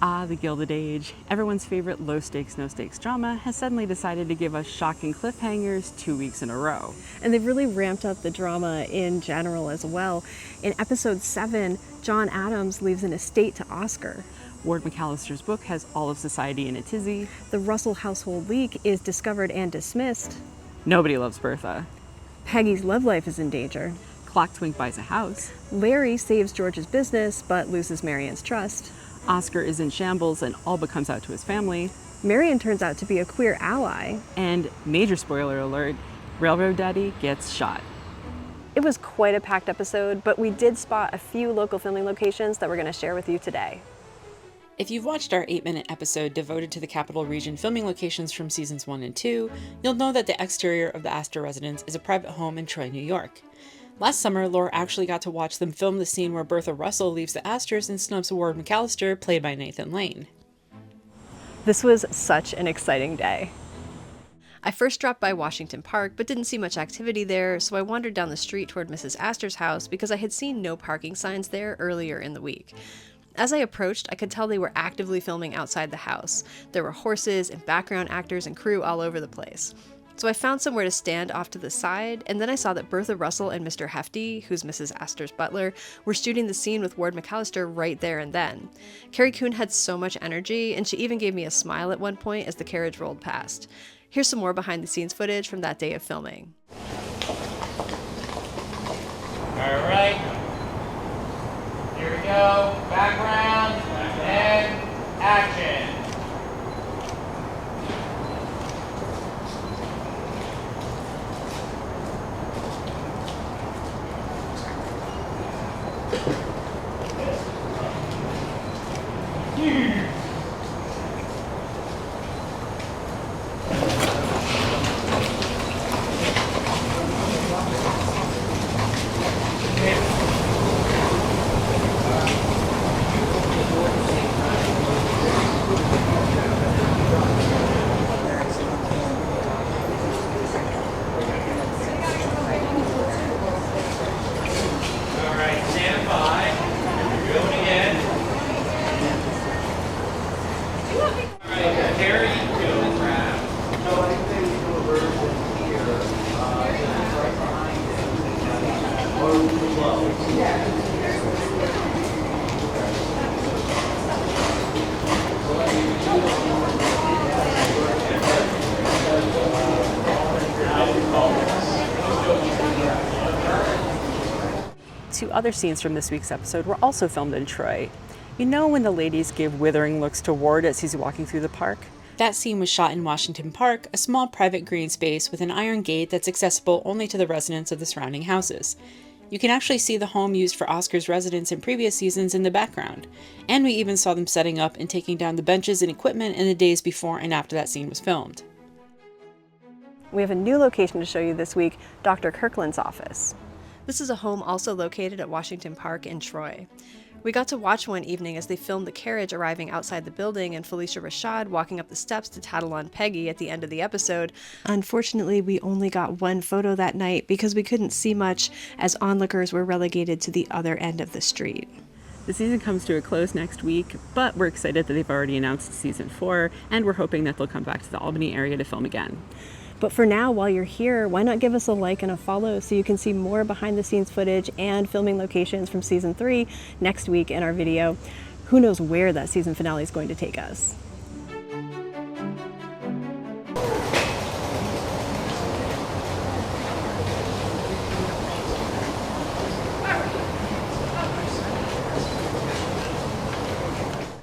Ah, the Gilded Age. Everyone's favorite low-stakes, no-stakes drama has suddenly decided to give us shocking cliffhangers 2 weeks in a row. And they've really ramped up the drama in general as well. In episode 7, John Adams leaves an estate to Oscar. Ward McAllister's book has all of society in a tizzy. The Russell household leak is discovered and dismissed. Nobody loves Bertha. Peggy's love life is in danger. Clock Twink buys a house. Larry saves George's business but loses Marian's trust. Oscar is in shambles and all but comes out to his family. Marian turns out to be a queer ally. And, major spoiler alert, Railroad Daddy gets shot. It was quite a packed episode, but we did spot a few local filming locations that we're going to share with you today. If you've watched our 8-minute episode devoted to the Capital Region filming locations from seasons 1 and 2, you'll know that the exterior of the Astor residence is a private home in Troy, New York. Last summer, Laura actually got to watch them film the scene where Bertha Russell leaves the Astors and snubs Ward McAllister, played by Nathan Lane. This was such an exciting day. I first dropped by Washington Park, but didn't see much activity there, so I wandered down the street toward Mrs. Astor's house because I had seen no parking signs there earlier in the week. As I approached, I could tell they were actively filming outside the house. There were horses and background actors and crew all over the place. So I found somewhere to stand off to the side, and then I saw that Bertha Russell and Mr. Hefty, who's Mrs. Astor's butler, were shooting the scene with Ward McAllister right there and then. Carrie Coon had so much energy, and she even gave me a smile at one point as the carriage rolled past. Here's some more behind-the-scenes footage from that day of filming. All right, here we go, background, and action. Carrie Coon. So I think they do a version here. Two other scenes from this week's episode were also filmed in Troy. You know when the ladies give withering looks to Ward as he's walking through the park? That scene was shot in Washington Park, a small private green space with an iron gate that's accessible only to the residents of the surrounding houses. You can actually see the home used for Oscar's residence in previous seasons in the background, and we even saw them setting up and taking down the benches and equipment in the days before and after that scene was filmed. We have a new location to show you this week, Dr. Kirkland's office. This is a home also located at Washington Park in Troy. We got to watch one evening as they filmed the carriage arriving outside the building and Felicia Rashad walking up the steps to tattle on Peggy at the end of the episode. Unfortunately, we only got one photo that night because we couldn't see much as onlookers were relegated to the other end of the street. The season comes to a close next week, but we're excited that they've already announced season 4, and we're hoping that they'll come back to the Albany area to film again. But for now, while you're here, why not give us a like and a follow so you can see more behind-the-scenes footage and filming locations from season 3 next week in our video. Who knows where that season finale is going to take us?